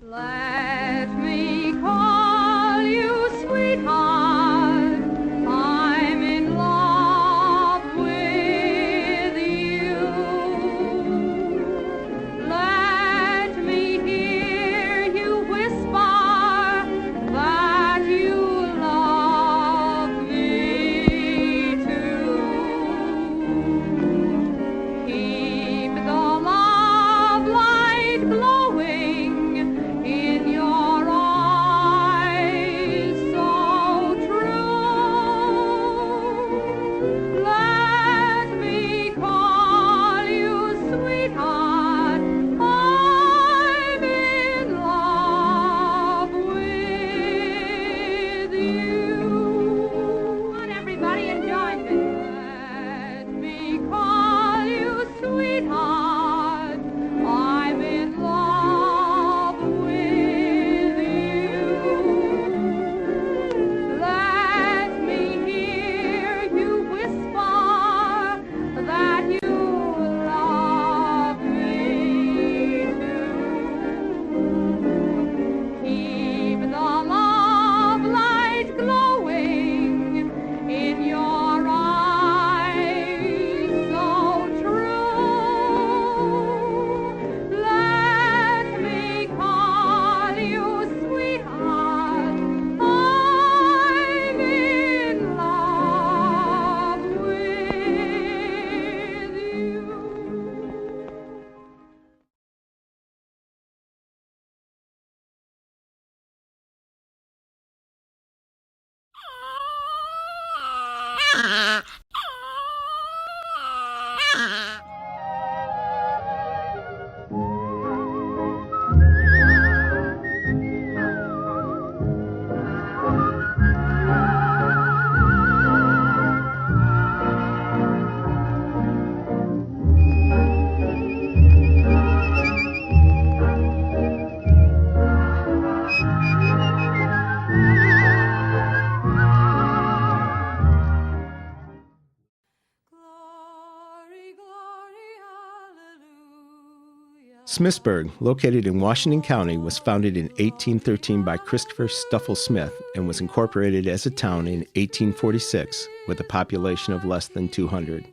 Let me call you sweetheart. I'm in love with you. Let me hear you whisper that you love me too. Keep the love light glowing in your eyes so true. Let me call you sweetheart. I'm in love with you. Come on, everybody, and join me. Let me call you sweetheart. I'm in love with you. Let me hear you whisper that you love me too. Keep the love light glowing in your eyes so true. Let me call you sweetheart. I'm in love with you. Glory, glory, hallelujah. Smithsburg, located in Washington County, was founded in 1813 by Christopher Stuffle Smith and was incorporated as a town in 1846 with a population of less than 200.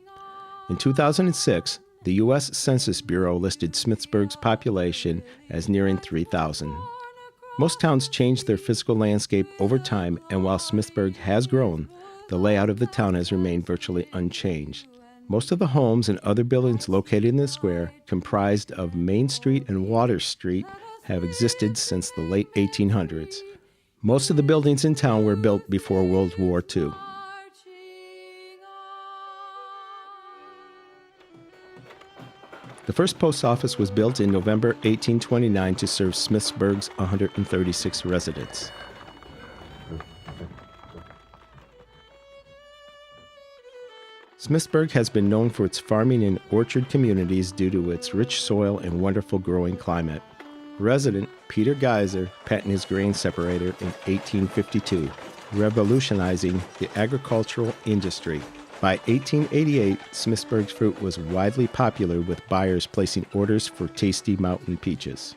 In 2006, the U.S. Census Bureau listed Smithsburg's population as nearing 3,000. Most towns change their physical landscape over time, and while Smithsburg has grown, the layout of the town has remained virtually unchanged. Most of the homes and other buildings located in the square, comprised of Main Street and Water Street, have existed since the late 1800s. Most of the buildings in town were built before World War II. The first post office was built in November 1829 to serve Smithsburg's 136 residents. Smithsburg has been known for its farming and orchard communities due to its rich soil and wonderful growing climate. Resident Peter Geiser patented his grain separator in 1852, revolutionizing the agricultural industry. By 1888, Smithsburg's fruit was widely popular, with buyers placing orders for tasty mountain peaches.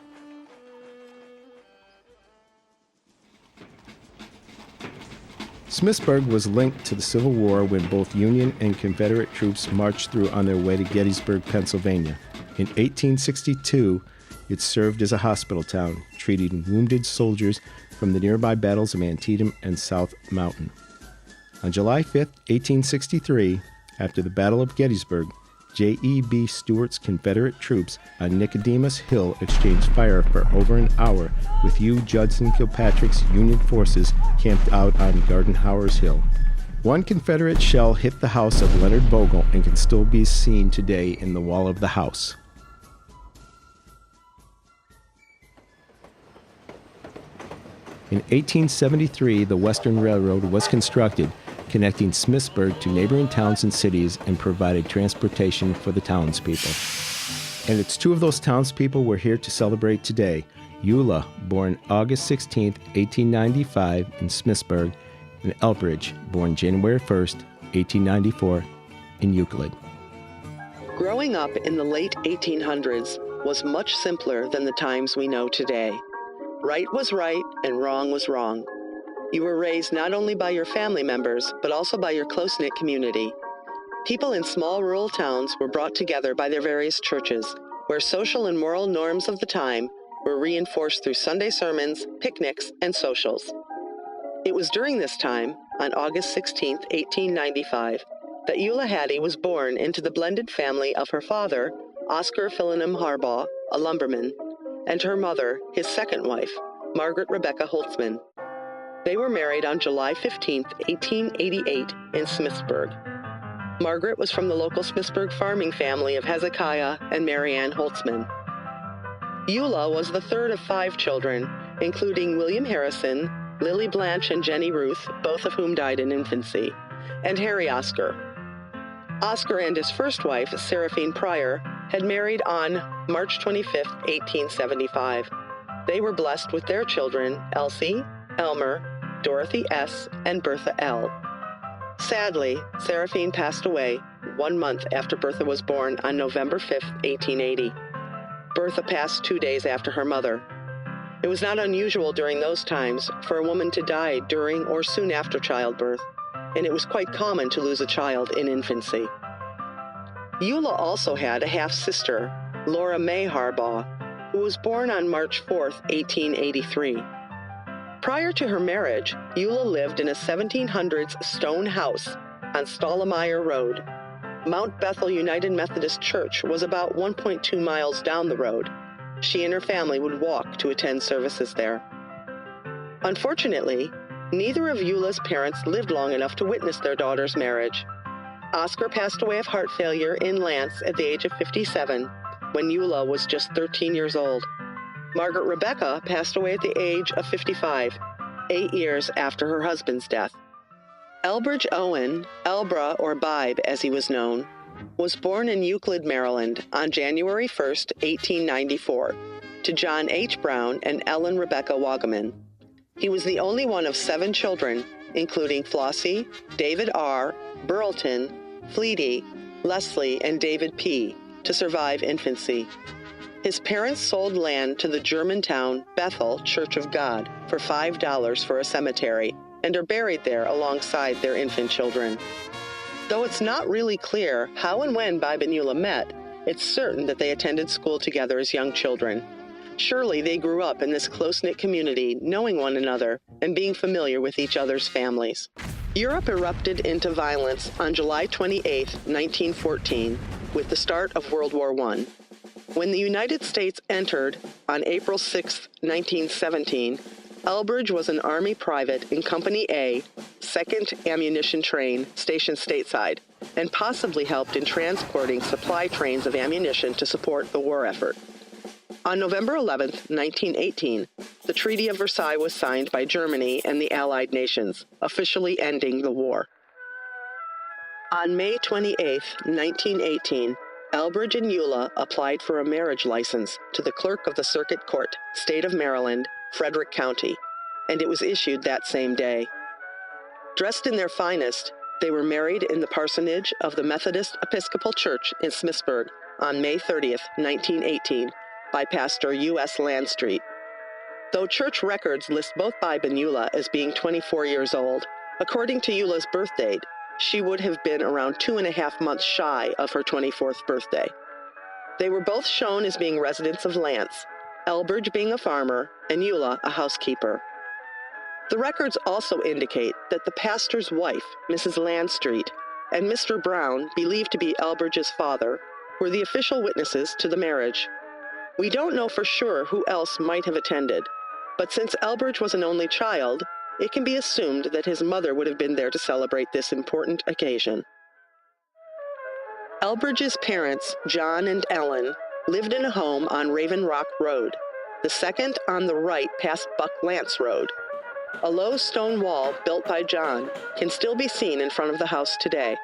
Smithsburg was linked to the Civil War when both Union and Confederate troops marched through on their way to Gettysburg, Pennsylvania. In 1862, it served as a hospital town, treating wounded soldiers from the nearby battles of Antietam and South Mountain. On July 5, 1863, after the Battle of Gettysburg, J.E.B. Stuart's Confederate troops on Nicodemus Hill exchanged fire for over an hour with Hugh Judson Kilpatrick's Union forces camped out on Gardenhauer's Hill. One Confederate shell hit the house of Leonard Bogle and can still be seen today in the wall of the house. In 1873, the Western Railroad was constructed, connecting Smithsburg to neighboring towns and cities, and provided transportation for the townspeople. And it's two of those townspeople we're here to celebrate today. Eula, born August 16, 1895 in Smithsburg, and Elbridge, born January 1, 1894 in Euclid. Growing up in the late 1800s was much simpler than the times we know today. Right was right and wrong was wrong. You were raised not only by your family members, but also by your close-knit community. People in small rural towns were brought together by their various churches, where social and moral norms of the time were reinforced through Sunday sermons, picnics, and socials. It was during this time, on August 16, 1895, that Eula Hattie was born into the blended family of her father, Oscar Philonym Harbaugh, a lumberman, and her mother, his second wife, Margaret Rebecca Holtzman. They were married on July 15, 1888, in Smithsburg. Margaret was from the local Smithsburg farming family of Hezekiah and Mary Ann Holtzman. Eula was the third of 5 children, including William Harrison, Lily Blanche and Jenny Ruth, both of whom died in infancy, and Harry Oscar. Oscar and his first wife, Seraphine Pryor, had married on March 25, 1875. They were blessed with their children, Elsie, Elmer, Dorothy S., and Bertha L. Sadly, Seraphine passed away 1 month after Bertha was born on November 5, 1880. Bertha passed 2 days after her mother. It was not unusual during those times for a woman to die during or soon after childbirth, and it was quite common to lose a child in infancy. Eula also had a half-sister, Laura May Harbaugh, who was born on March 4, 1883. Prior to her marriage, Eula lived in a 1700s stone house on Stollmeyer Road. Mount Bethel United Methodist Church was about 1.2 miles down the road. She and her family would walk to attend services there. Unfortunately, neither of Eula's parents lived long enough to witness their daughter's marriage. Oscar passed away of heart failure in Lance at the age of 57, when Eula was just 13 years old. Margaret Rebecca passed away at the age of 55, 8 years after her husband's death. Elbridge Owen, Elbra or Bibe as he was known, was born in Euclid, Maryland on January 1, 1894, to John H. Brown and Ellen Rebecca Wagaman. He was the only one of 7 children, including Flossie, David R., Burleton, Fleety, Leslie, and David P., to survive infancy. His parents sold land to the Germantown Bethel Church of God for $5 for a cemetery and are buried there alongside their infant children. Though it's not really clear how and when Bibe and Eula met, it's certain that they attended school together as young children. Surely they grew up in this close-knit community, knowing one another and being familiar with each other's families. Europe erupted into violence on July 28, 1914, with the start of World War I. When the United States entered on April 6, 1917, Elbridge was an Army private in Company A, 2nd Ammunition Train, stationed stateside, and possibly helped in transporting supply trains of ammunition to support the war effort. On November 11, 1918, the Treaty of Versailles was signed by Germany and the Allied nations, officially ending the war. On May 28, 1918, Elbridge and Eula applied for a marriage license to the Clerk of the Circuit Court, State of Maryland, Frederick County, and it was issued that same day. Dressed in their finest, they were married in the parsonage of the Methodist Episcopal Church in Smithsburg on May 30, 1918, by Pastor U.S. Landstreet. Though church records list both Bibe and Eula as being 24 years old, according to Eula's birth date, she would have been around 2.5 months shy of her 24th birthday. They were both shown as being residents of Lance, Elbridge being a farmer, and Eula a housekeeper. The records also indicate that the pastor's wife, Mrs. Landstreet, and Mr. Brown, believed to be Elbridge's father, were the official witnesses to the marriage. We don't know for sure who else might have attended, but since Elbridge was an only child, it can be assumed that his mother would have been there to celebrate this important occasion. Elbridge's parents, John and Ellen, lived in a home on Raven Rock Road, the second on the right past Buck Lance Road. A low stone wall built by John can still be seen in front of the house today.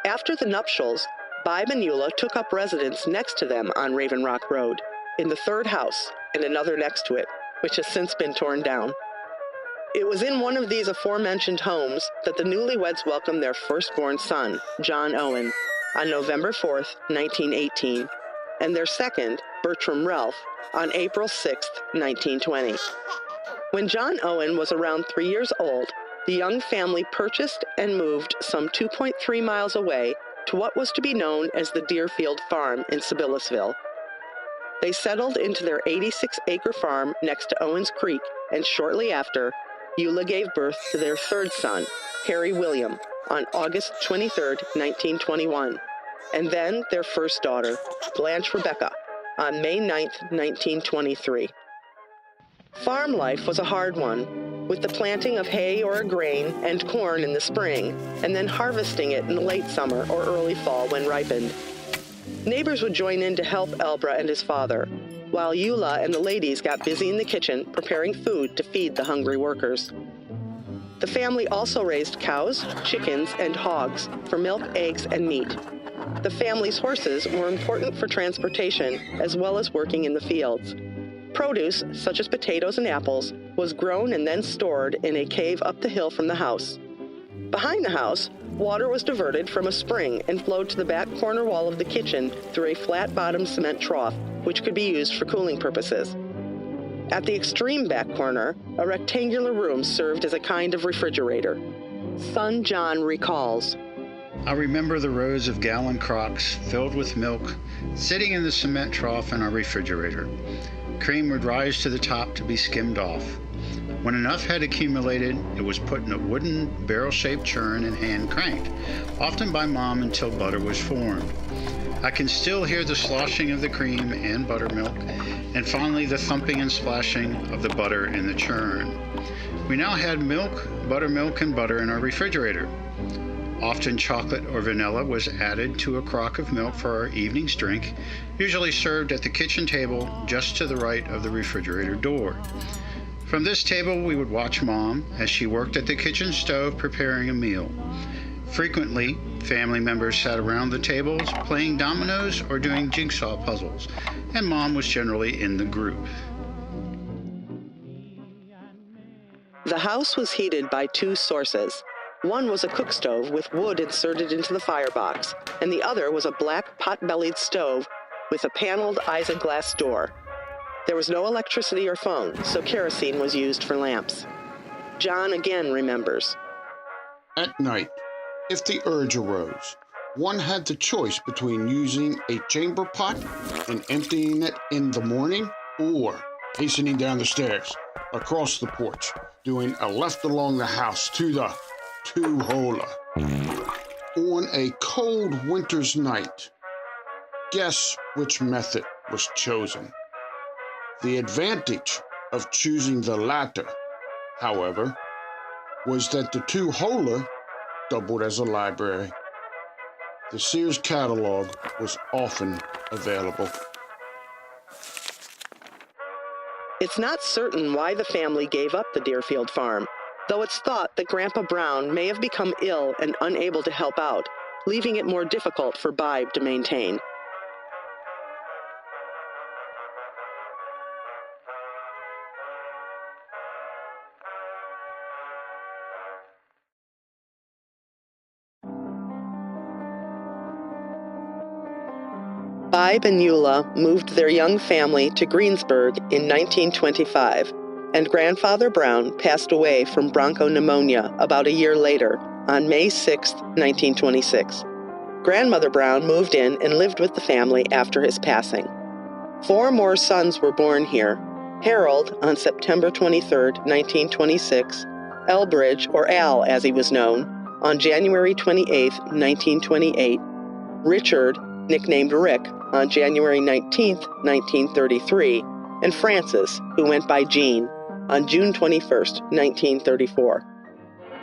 After the nuptials, Bibe and Eula took up residence next to them on Raven Rock Road, in the third house and another next to it, which has since been torn down. It was in one of these aforementioned homes that the newlyweds welcomed their firstborn son, John Owen, on November 4, 1918, and their second, Bertram Ralph, on April 6, 1920. When John Owen was around 3 years old, the young family purchased and moved some 2.3 miles away to what was to be known as the Deerfield Farm in Sibyllesville. They settled into their 86-acre farm next to Owens Creek, and shortly after, Eula gave birth to their third son, Harry William, on August 23, 1921, and then their first daughter, Blanche Rebecca, on May 9, 1923. Farm life was a hard one, with the planting of hay or grain and corn in the spring, and then harvesting it in the late summer or early fall when ripened. Neighbors would join in to help Elbridge and his father, while Eula and the ladies got busy in the kitchen preparing food to feed the hungry workers. The family also raised cows, chickens, and hogs for milk, eggs, and meat. The family's horses were important for transportation as well as working in the fields. Produce, such as potatoes and apples, was grown and then stored in a cave up the hill from the house. Behind the house, water was diverted from a spring and flowed to the back corner wall of the kitchen through a flat-bottomed cement trough, which could be used for cooling purposes. At the extreme back corner, a rectangular room served as a kind of refrigerator. Son John recalls, I remember the rows of gallon crocks filled with milk sitting in the cement trough in our refrigerator. Cream would rise to the top to be skimmed off. When enough had accumulated, it was put in a wooden barrel-shaped churn and hand-cranked, often by Mom until butter was formed. I can still hear the sloshing of the cream and buttermilk, and finally the thumping and splashing of the butter in the churn. We now had milk, buttermilk, and butter in our refrigerator. Often chocolate or vanilla was added to a crock of milk for our evening's drink, usually served at the kitchen table just to the right of the refrigerator door. From this table, we would watch Mom as she worked at the kitchen stove preparing a meal. Frequently, family members sat around the tables playing dominoes or doing jigsaw puzzles, and Mom was generally in the group. The house was heated by two sources. One was a cook stove with wood inserted into the firebox, and the other was a black pot-bellied stove with a paneled isinglass door. There was no electricity or phone, so kerosene was used for lamps. John again remembers. At night, if the urge arose, one had the choice between using a chamber pot and emptying it in the morning, or hastening down the stairs, across the porch, doing a left along the house to the two-holer. On a cold winter's night, guess which method was chosen? The advantage of choosing the latter, however, was that the two-holer doubled as a library. The Sears catalog was often available. It's not certain why the family gave up the Deerfield farm, though it's thought that Grandpa Brown may have become ill and unable to help out, leaving it more difficult for Bibe to maintain. Bibe and Eula moved their young family to Greensburg in 1925, and Grandfather Brown passed away from bronchopneumonia about a year later, on May 6, 1926. Grandmother Brown moved in and lived with the family after his passing. 4 more sons were born here: Harold on September 23, 1926, Elbridge, or Al as he was known, on January 28, 1928, Richard, nicknamed Rick, on January 19, 1933, and Francis, who went by Jean, on June 21, 1934.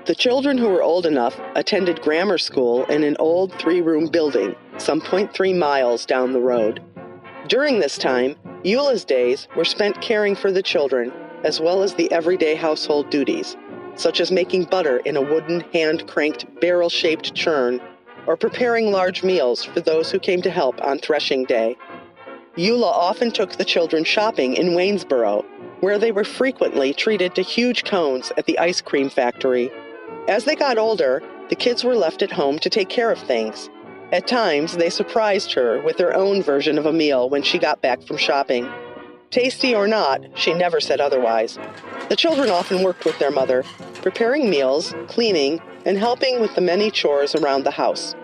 The children who were old enough attended grammar school in an old 3-room building, some 0.3 miles down the road. During this time, Eula's days were spent caring for the children, as well as the everyday household duties, such as making butter in a wooden hand-cranked barrel-shaped churn, or preparing large meals for those who came to help on threshing day. Eula often took the children shopping in Waynesboro, where they were frequently treated to huge cones at the ice cream factory. As they got older, the kids were left at home to take care of things. At times, they surprised her with their own version of a meal when she got back from shopping. Tasty or not, she never said otherwise. The children often worked with their mother, preparing meals, cleaning, and helping with the many chores around the house.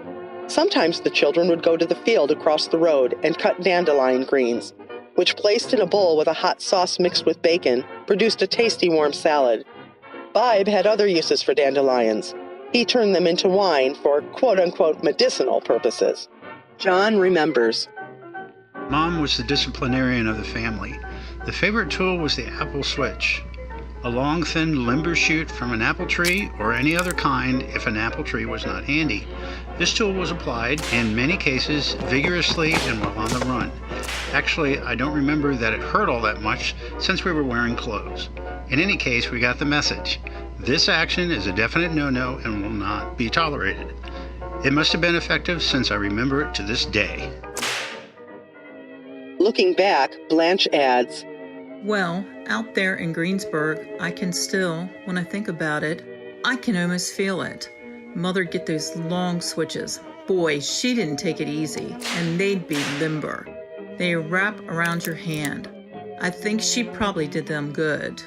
Sometimes the children would go to the field across the road and cut dandelion greens, which, placed in a bowl with a hot sauce mixed with bacon, produced a tasty warm salad. Bibe had other uses for dandelions. He turned them into wine for quote-unquote medicinal purposes. John remembers. Mom was the disciplinarian of the family. The favorite tool was the apple switch, a long, thin limber shoot from an apple tree or any other kind if an apple tree was not handy. This tool was applied, in many cases, vigorously and while on the run. Actually, I don't remember that it hurt all that much since we were wearing clothes. In any case, we got the message. This action is a definite no-no and will not be tolerated. It must have been effective since I remember it to this day. Looking back, Blanche adds, Well, out there in Greensburg, I can still, when I think about it, I can almost feel it. Mother'd get those long switches. Boy, she didn't take it easy, and they'd be limber. They wrap around your hand. I think she probably did them good.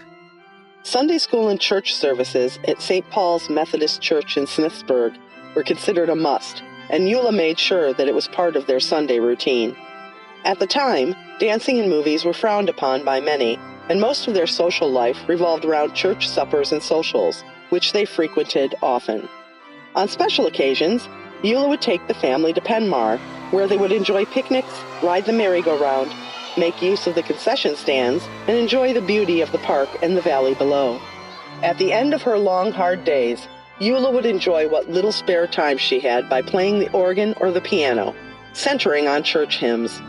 Sunday school and church services at St. Paul's Methodist Church in Smithsburg were considered a must, and Eula made sure that it was part of their Sunday routine. At the time, dancing and movies were frowned upon by many, and most of their social life revolved around church suppers and socials, which they frequented often. On special occasions, Eula would take the family to Penmar, where they would enjoy picnics, ride the merry-go-round, make use of the concession stands, and enjoy the beauty of the park and the valley below. At the end of her long, hard days, Eula would enjoy what little spare time she had by playing the organ or the piano, centering on church hymns.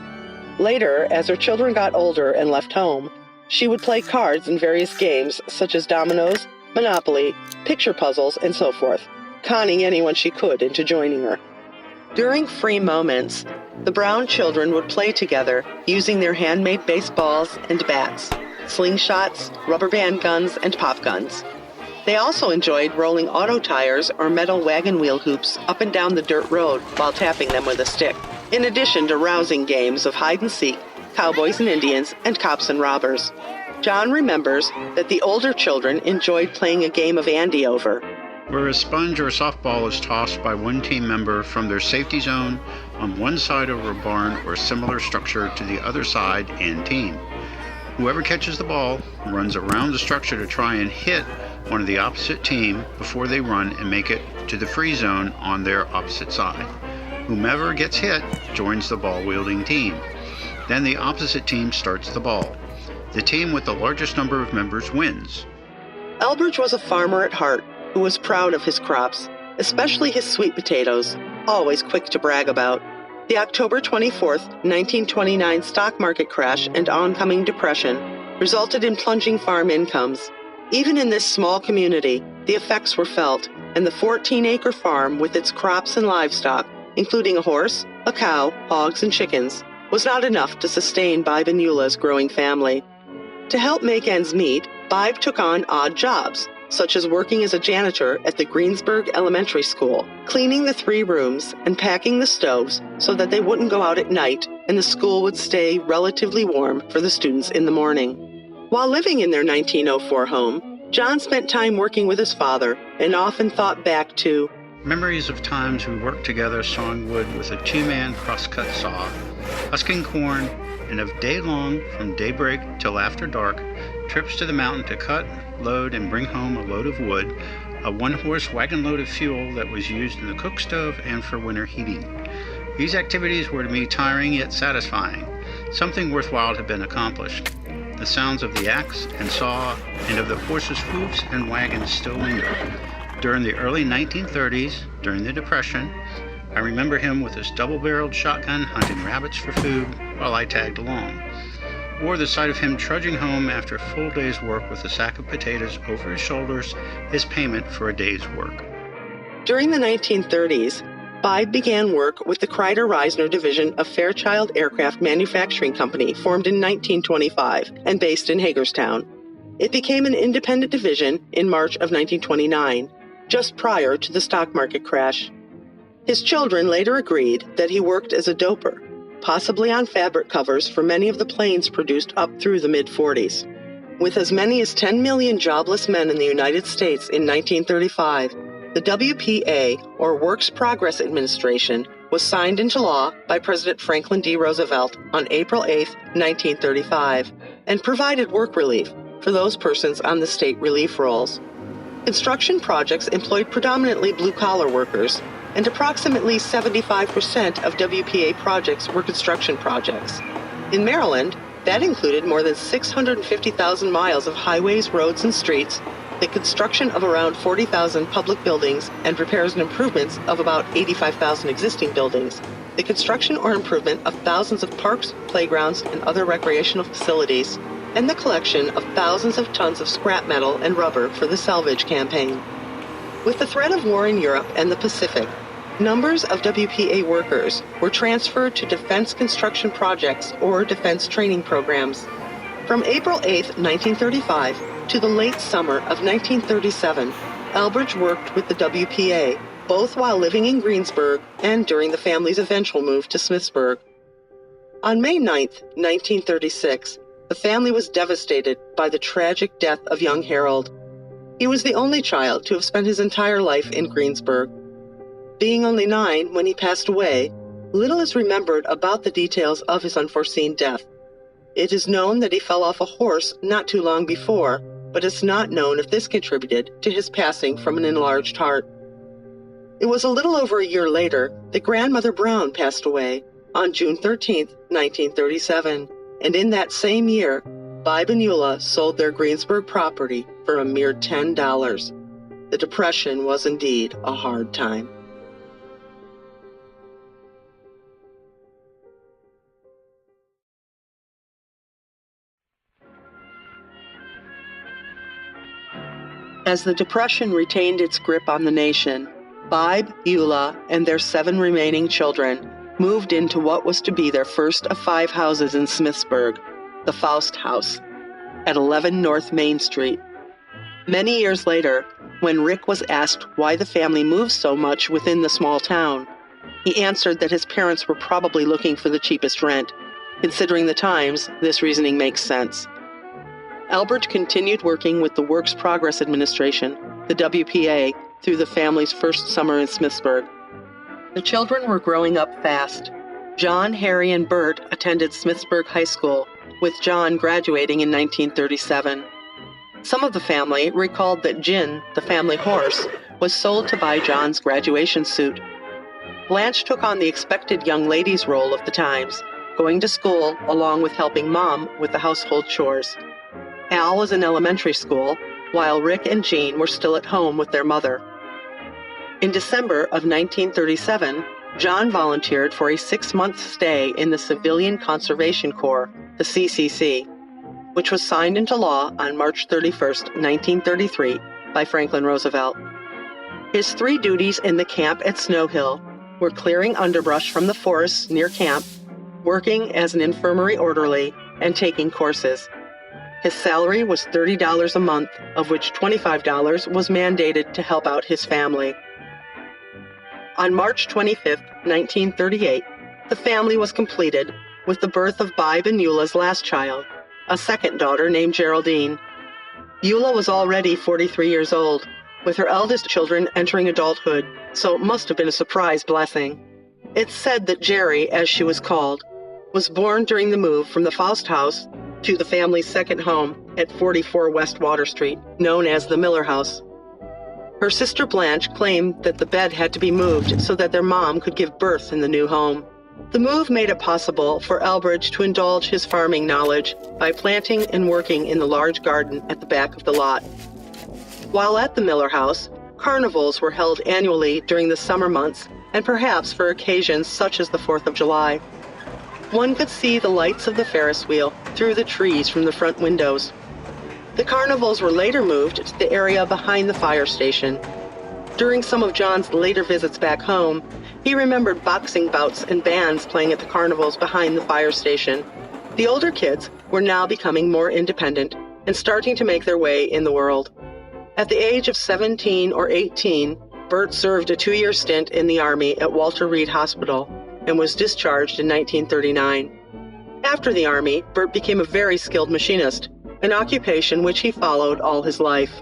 Later, as her children got older and left home, she would play cards in various games such as dominoes, Monopoly, picture puzzles, and so forth, conning anyone she could into joining her. During free moments, the Brown children would play together using their handmade baseballs and bats, slingshots, rubber band guns, and pop guns. They also enjoyed rolling auto tires or metal wagon wheel hoops up and down the dirt road while tapping them with a stick, in addition to rousing games of hide-and-seek, cowboys and Indians, and cops and robbers. John remembers that the older children enjoyed playing a game of Andy-over, where a sponge or a softball is tossed by one team member from their safety zone on one side of a barn or similar structure to the other side and team. Whoever catches the ball runs around the structure to try and hit one of the opposite team before they run and make it to the free zone on their opposite side. Whomever gets hit joins the ball-wielding team. Then the opposite team starts the ball. The team with the largest number of members wins. Elbridge was a farmer at heart who was proud of his crops, especially his sweet potatoes, always quick to brag about. The October 24, 1929 stock market crash and oncoming depression resulted in plunging farm incomes. Even in this small community, the effects were felt, and the 14-acre farm with its crops and livestock, including a horse, a cow, hogs, and chickens, was not enough to sustain Bibe and Eula's growing family. To help make ends meet, Bibe took on odd jobs, such as working as a janitor at the Greensburg Elementary School, cleaning the 3 rooms and packing the stoves so that they wouldn't go out at night and the school would stay relatively warm for the students in the morning. While living in their 1904 home, John spent time working with his father and often thought back to memories of times we worked together sawing wood with a 2-man crosscut saw, husking corn, and of day long, from daybreak till after dark, trips to the mountain to cut, load, and bring home a load of wood, a 1-horse wagon load of fuel that was used in the cook stove and for winter heating. These activities were to me tiring yet satisfying. Something worthwhile had been accomplished. The sounds of the axe and saw and of the horses' hoofs and wagons still linger. During the early 1930s, during the Depression, I remember him with his double-barreled shotgun hunting rabbits for food while I tagged along, or the sight of him trudging home after a full day's work with a sack of potatoes over his shoulders as payment for a day's work. During the 1930s, Bibe began work with the Kreider-Reisner division of Fairchild Aircraft Manufacturing Company, formed in 1925 and based in Hagerstown. It became an independent division in March of 1929, just prior to the stock market crash. His children later agreed that he worked as a doper, possibly on fabric covers for many of the planes produced up through the mid-40s. With as many as 10 million jobless men in the United States in 1935, the WPA, or Works Progress Administration, was signed into law by President Franklin D. Roosevelt on April 8, 1935, and provided work relief for those persons on the state relief rolls. Construction projects employed predominantly blue-collar workers, and approximately 75% of WPA projects were construction projects. In Maryland, that included more than 650,000 miles of highways, roads, and streets, the construction of around 40,000 public buildings, and repairs and improvements of about 85,000 existing buildings, the construction or improvement of thousands of parks, playgrounds, and other recreational facilities, and the collection of thousands of tons of scrap metal and rubber for the salvage campaign. With the threat of war in Europe and the Pacific, numbers of WPA workers were transferred to defense construction projects or defense training programs. From April 8, 1935 to the late summer of 1937, Elbridge worked with the WPA, both while living in Greensburg and during the family's eventual move to Smithsburg. On May 9, 1936, the family was devastated by the tragic death of young Harold. He was the only child to have spent his entire life in Greensburg. Being only 9 when he passed away, little is remembered about the details of his unforeseen death. It is known that he fell off a horse not too long before, but it's not known if this contributed to his passing from an enlarged heart. It was a little over a year later that Grandmother Brown passed away on June 13, 1937, and in that same year, Bibe and Eula sold their Greensburg property for a mere $10. The Depression was indeed a hard time. As the Depression retained its grip on the nation, Bibe, Eula, and their 7 remaining children moved into what was to be their first of 5 houses in Smithsburg, the Faust House, at 11 North Main Street. Many years later, when Rick was asked why the family moved so much within the small town, he answered that his parents were probably looking for the cheapest rent. Considering the times, this reasoning makes sense. Elbridge continued working with the Works Progress Administration, the WPA, through the family's first summer in Smithsburg. The children were growing up fast. John, Harry, and Bert attended Smithsburg High School, with John graduating in 1937. Some of the family recalled that Gin, the family horse, was sold to buy John's graduation suit. Blanche took on the expected young lady's role of the times, going to school along with helping Mom with the household chores. Al was in elementary school, while Rick and Jean were still at home with their mother. In December of 1937, John volunteered for a 6-month stay in the Civilian Conservation Corps, the CCC, which was signed into law on March 31, 1933, by Franklin Roosevelt. His 3 duties in the camp at Snow Hill were clearing underbrush from the forests near camp, working as an infirmary orderly, and taking courses. His salary was $30 a month, of which $25 was mandated to help out his family. On March 25, 1938, the family was completed with the birth of Bibe and Eula's last child, a second daughter named Geraldine. Eula was already 43 years old, with her eldest children entering adulthood, so it must have been a surprise blessing. It's said that Jerry, as she was called, was born during the move from the Faust House to the family's second home at 44 West Water Street, known as the Miller House. Her sister Blanche claimed that the bed had to be moved so that their mom could give birth in the new home. The move made it possible for Elbridge to indulge his farming knowledge by planting and working in the large garden at the back of the lot. While at the Miller House, carnivals were held annually during the summer months and perhaps for occasions such as the 4th of July. One could see the lights of the Ferris wheel through the trees from the front windows. The carnivals were later moved to the area behind the fire station. During some of John's later visits back home, he remembered boxing bouts and bands playing at the carnivals behind the fire station. The older kids were now becoming more independent and starting to make their way in the world. At the age of 17 or 18, Bert served a 2-year stint in the Army at Walter Reed Hospital and was discharged in 1939. After the Army, Bert became a very skilled machinist, an occupation which he followed all his life.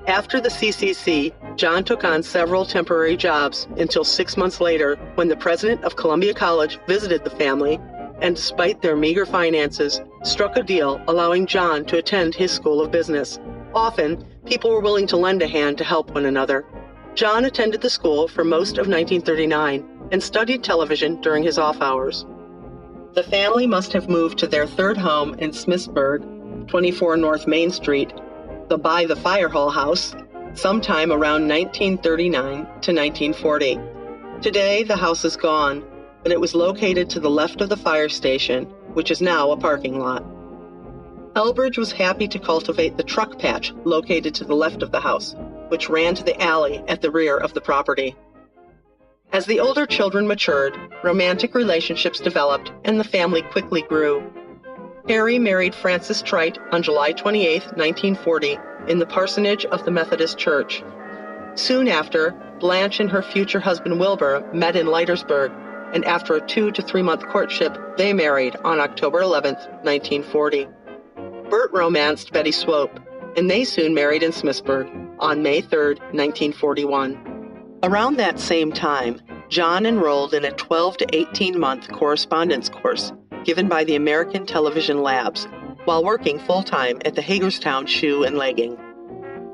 After the CCC, John took on several temporary jobs until 6 months later when the president of Columbia College visited the family and, despite their meager finances, struck a deal allowing John to attend his school of business. Often, people were willing to lend a hand to help one another. John attended the school for most of 1939 and studied television during his off hours. The family must have moved to their third home in Smithsburg, 24 North Main Street, the By the Fire Hall house, sometime around 1939 to 1940. Today, the house is gone, but it was located to the left of the fire station, which is now a parking lot. Elbridge was happy to cultivate the truck patch located to the left of the house, which ran to the alley at the rear of the property. As the older children matured, romantic relationships developed and the family quickly grew. Harry married Frances Trite on July 28, 1940, in the parsonage of the Methodist Church. Soon after, Blanche and her future husband Wilbur met in Leitersburg, and after a 2 to 3 month courtship, they married on October 11, 1940. Bert romanced Betty Swope, and they soon married in Smithsburg on May 3, 1941. Around that same time, John enrolled in a 12 to 18-month correspondence course given by the American Television Labs while working full-time at the Hagerstown Shoe and Legging.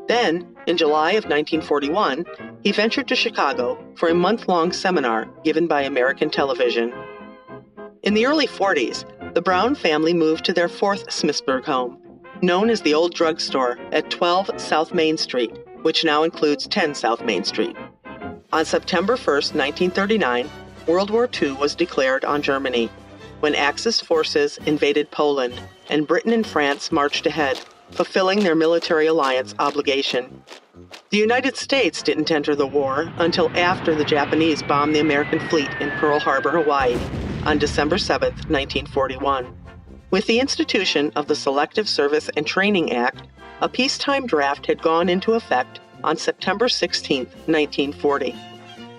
Then, in July of 1941, he ventured to Chicago for a month-long seminar given by American Television. In the early 40s, the Brown family moved to their fourth Smithsburg home, known as the Old Drug Store at 12 South Main Street, which now includes 10 South Main Street. On September 1, 1939, World War II was declared on Germany, when Axis forces invaded Poland and Britain and France marched ahead, fulfilling their military alliance obligation. The United States didn't enter the war until after the Japanese bombed the American fleet in Pearl Harbor, Hawaii, on December 7, 1941. With the institution of the Selective Service and Training Act, a peacetime draft had gone into effect on September 16, 1940,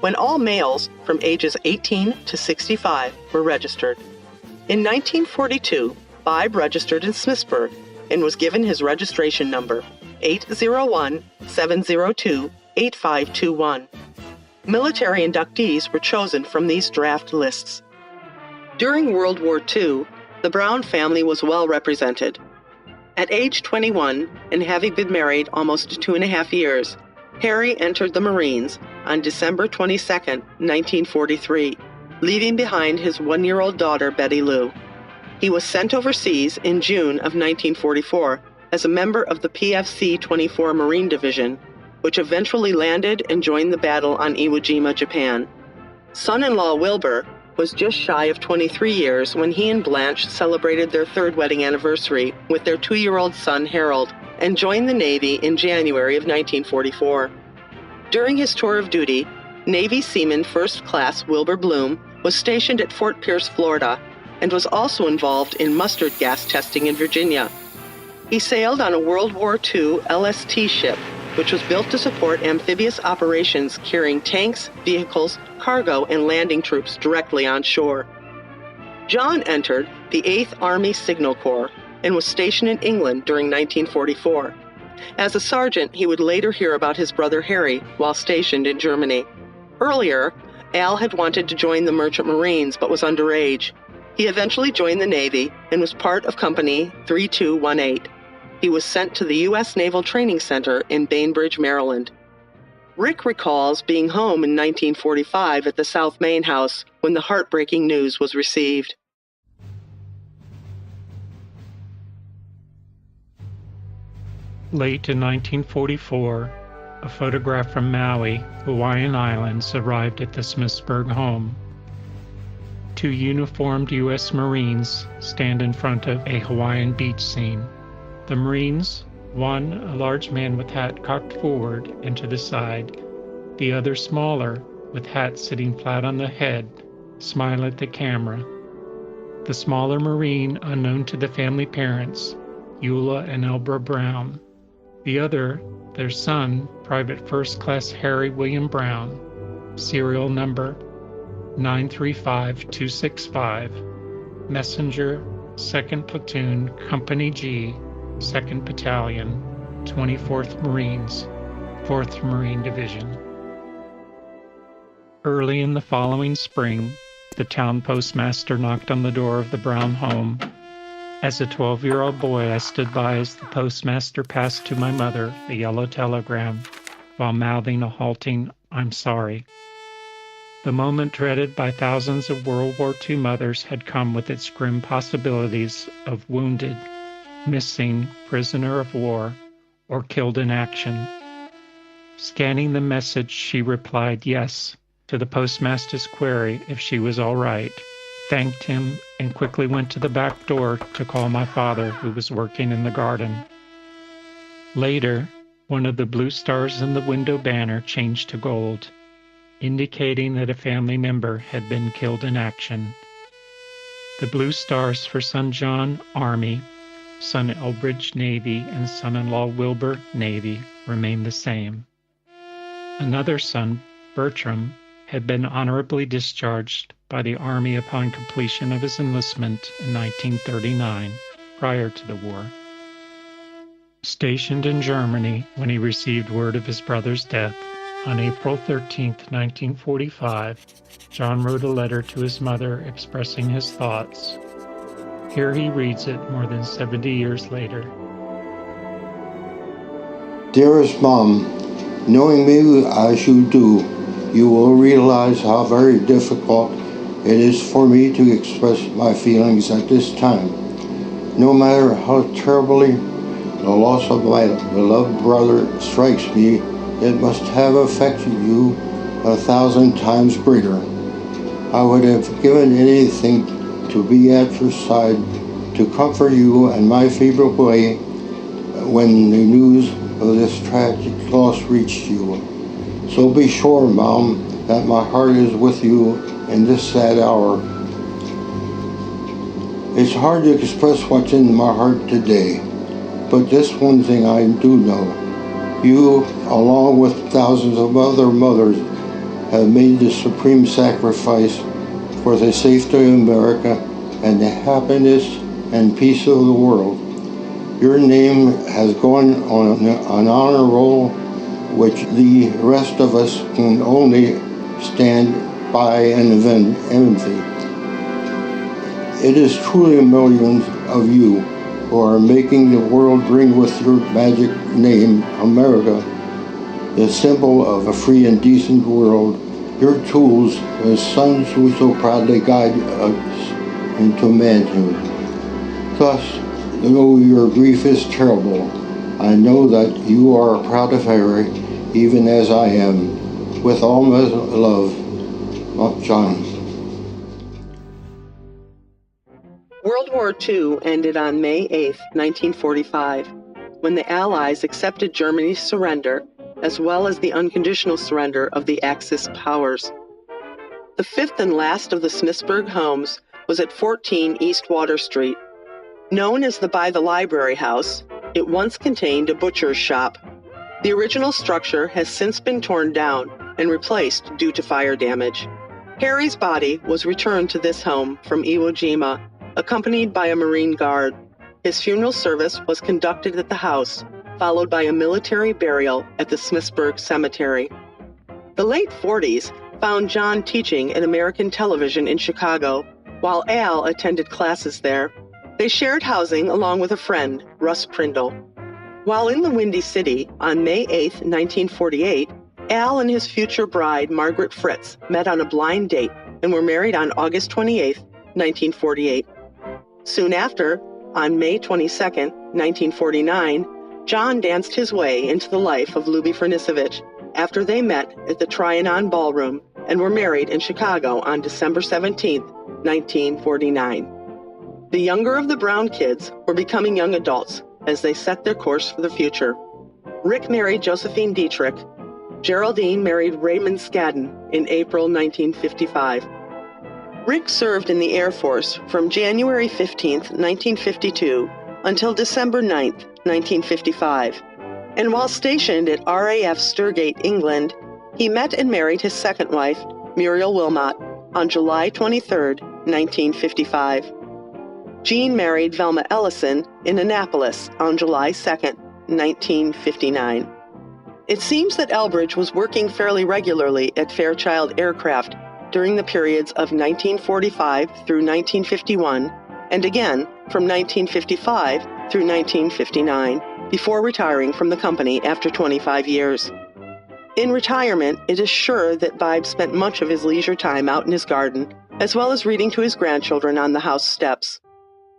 when all males from ages 18 to 65 were registered. In 1942, Bibe registered in Smithsburg and was given his registration number, 801-702-8521. Military inductees were chosen from these draft lists. During World War II, the Brown family was well represented. At age 21, and having been married almost 2.5 years, Harry entered the Marines on December 22, 1943, leaving behind his 1-year-old daughter, Betty Lou. He was sent overseas in June of 1944 as a member of the PFC 24 Marine Division, which eventually landed and joined the battle on Iwo Jima, Japan. Son-in-law Wilbur was just shy of 23 years when he and Blanche celebrated their 3rd wedding anniversary with their 2-year-old son, Harold, and joined the Navy in January of 1944. During his tour of duty, Navy Seaman First Class Wilbur Bloom was stationed at Fort Pierce, Florida, and was also involved in mustard gas testing in Virginia. He sailed on a World War II LST ship, which was built to support amphibious operations carrying tanks, vehicles, cargo, and landing troops directly on shore. John entered the 8th Army Signal Corps and was stationed in England during 1944. As a sergeant, he would later hear about his brother Harry while stationed in Germany. Earlier, Al had wanted to join the Merchant Marines but was underage. He eventually joined the Navy and was part of Company 3218. He was sent to the U.S. Naval Training Center in Bainbridge, Maryland. Rick recalls being home in 1945 at the South Main House when the heartbreaking news was received. Late in 1944, a photograph from Maui, Hawaiian Islands, arrived at the Smithsburg home. 2 uniformed U.S. Marines stand in front of a Hawaiian beach scene. The Marines, one a large man with hat cocked forward and to the side, the other smaller, with hat sitting flat on the head, smile at the camera. The smaller Marine, unknown to the family parents, Eula and Elbridge Brown, The other, their son, Private First Class Harry William Brown, serial number 935265, Messenger, 2nd Platoon, Company G, 2nd Battalion, 24th Marines, 4th Marine Division. Early in the following spring, the town postmaster knocked on the door of the Brown home. As a 12-year-old boy, I stood by as the postmaster passed to my mother a yellow telegram while mouthing a halting, "I'm sorry." The moment dreaded by thousands of World War II mothers had come with its grim possibilities of wounded, missing, prisoner of war, or killed in action. Scanning the message, she replied yes to the postmaster's query if she was all right, thanked him, and quickly went to the back door to call my father, who was working in the garden. Later, one of the blue stars in the window banner changed to gold, indicating that a family member had been killed in action. The blue stars for son John, Army, son Elbridge, Navy, and son-in-law Wilbur, Navy, remained the same. Another son, Bertram, had been honorably discharged by the Army upon completion of his enlistment in 1939, prior to the war. Stationed in Germany when he received word of his brother's death, on April 13, 1945, John wrote a letter to his mother expressing his thoughts. Here he reads it more than 70 years later. Dearest Mom, knowing me as you do, you will realize how very difficult it is for me to express my feelings at this time. No matter how terribly the loss of my beloved brother strikes me, it must have affected you 1,000 times greater. I would have given anything to be at your side to comfort you and my feeble way when the news of this tragic loss reached you. So be sure, Mom, that my heart is with you in this sad hour. It's hard to express what's in my heart today, but this one thing I do know. You, along with thousands of other mothers, have made the supreme sacrifice for the safety of America and the happiness and peace of the world. Your name has gone on an honor roll which the rest of us can only stand by and envy. It is truly millions of you who are making the world ring with your magic name, America, the symbol of a free and decent world. Your tools as sons who so proudly guide us into manhood. Thus, though your grief is terrible, I know that you are proud of Harry, even as I am. With all my love, John. World War II ended on May 8, 1945, when the Allies accepted Germany's surrender, as well as the unconditional surrender of the Axis powers. The fifth and last of the Smithsburg homes was at 14 East Water Street. Known as the By the Library House, it once contained a butcher's shop. The original structure has since been torn down and replaced due to fire damage. Harry's body was returned to this home from Iwo Jima, accompanied by a Marine Guard. His funeral service was conducted at the house, followed by a military burial at the Smithsburg Cemetery. The late 40s found John teaching at American television in Chicago, while Al attended classes there. They shared housing along with a friend, Russ Prindle. While in the Windy City on May 8, 1948, Al and his future bride, Margaret Fritz, met on a blind date and were married on August 28, 1948. Soon after, on May 22, 1949, John danced his way into the life of Luby Frnisevich after they met at the Trianon Ballroom and were married in Chicago on December 17, 1949. The younger of the Brown kids were becoming young adults as they set their course for the future. Rick married Josephine Dietrich. Geraldine married Raymond Skadden in April 1955. Rick served in the Air Force from January 15, 1952 until December 9, 1955. And while stationed at RAF Sturgate, England, he met and married his second wife, Muriel Wilmot, on July 23, 1955. Jean married Velma Ellison in Annapolis on July 2, 1959. It seems that Elbridge was working fairly regularly at Fairchild Aircraft during the periods of 1945 through 1951, and again from 1955 through 1959, before retiring from the company after 25 years. In retirement, it is sure that Bibe spent much of his leisure time out in his garden, as well as reading to his grandchildren on the house steps.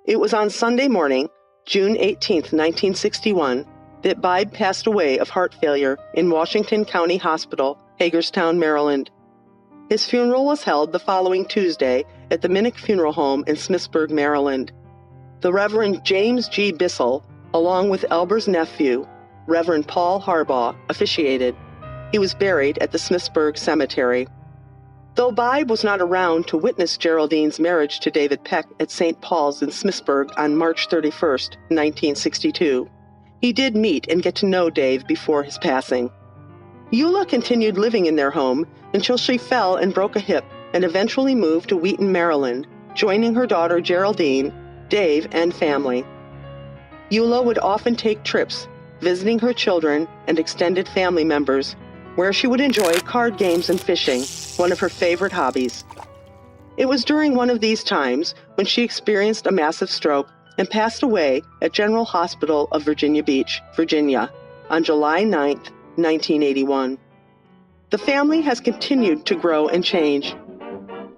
It was on Sunday morning, June 18, 1961, that Bibe passed away of heart failure in Washington County Hospital, Hagerstown, Maryland. His funeral was held the following Tuesday at the Minnick Funeral Home in Smithsburg, Maryland. The Reverend James G. Bissell, along with Elber's nephew, Reverend Paul Harbaugh, officiated. He was buried at the Smithsburg Cemetery. Though Bibe was not around to witness Geraldine's marriage to David Peck at St. Paul's in Smithsburg on March 31, 1962, he did meet and get to know Dave before his passing. Eula continued living in their home until she fell and broke a hip and eventually moved to Wheaton, Maryland, joining her daughter Geraldine, Dave, and family. Eula would often take trips, visiting her children and extended family members, where she would enjoy card games and fishing, one of her favorite hobbies. It was during one of these times when she experienced a massive stroke and passed away at General Hospital of Virginia Beach, Virginia, on July 9, 1981. The family has continued to grow and change.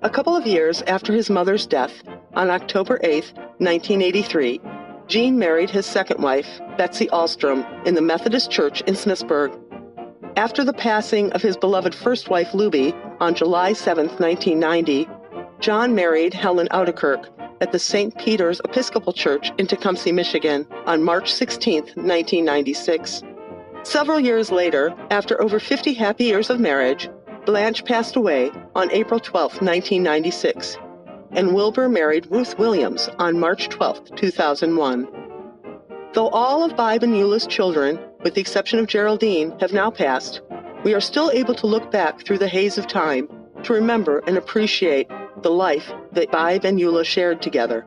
A couple of years after his mother's death, on October 8, 1983, Jean married his second wife, Betsy Alstrom, in the Methodist Church in Smithsburg. After the passing of his beloved first wife, Luby, on July 7, 1990, John married Helen Ouderkirk at the St. Peter's Episcopal Church in Tecumseh, Michigan, on March 16, 1996. Several years later, after over 50 happy years of marriage, Blanche passed away on April 12, 1996, and Wilbur married Ruth Williams on March 12, 2001. Though all of Bibe and Eula's children, with the exception of Geraldine, have now passed, we are still able to look back through the haze of time to remember and appreciate the life that Bibe and Eula shared together.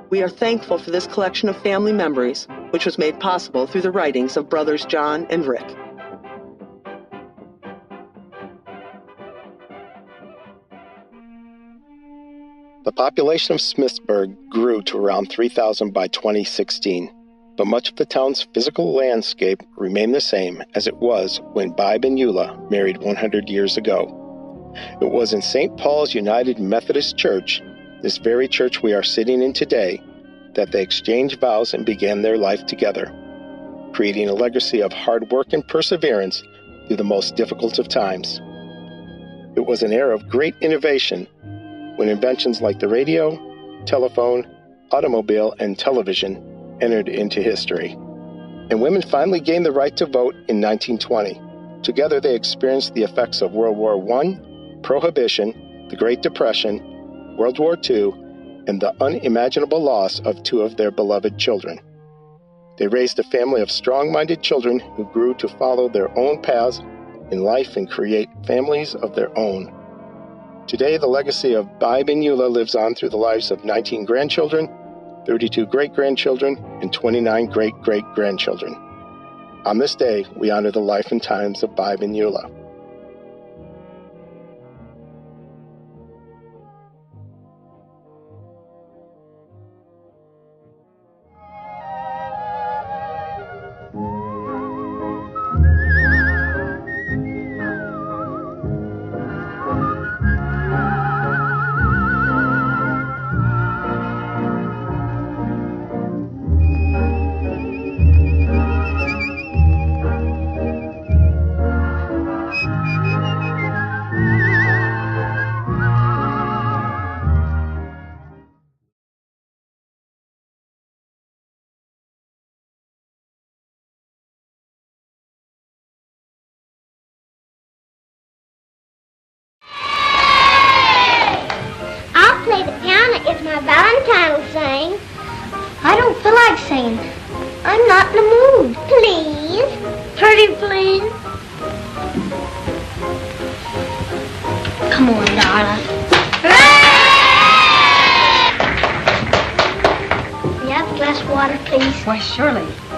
We are thankful for this collection of family memories, which was made possible through the writings of brothers John and Rick. The population of Smithsburg grew to around 3,000 by 2016, but much of the town's physical landscape remained the same as it was when Bibe and Eula married 100 years ago. It was in St. Paul's United Methodist Church, this very church we are sitting in today, that they exchanged vows and began their life together, creating a legacy of hard work and perseverance through the most difficult of times. It was an era of great innovation when inventions like the radio, telephone, automobile, and television entered into history. And women finally gained the right to vote in 1920. Together they experienced the effects of World War I, Prohibition, the Great Depression, World War II, and the unimaginable loss of two of their beloved children. They raised a family of strong-minded children who grew to follow their own paths in life and create families of their own. Today, the legacy of Bibe and Eula lives on through the lives of 19 grandchildren, 32 great-grandchildren, and 29 great-great-grandchildren. On this day, we honor the life and times of Bibe and Eula. pretty, please? Come on, darling. You have a glass of water, please? Why, surely.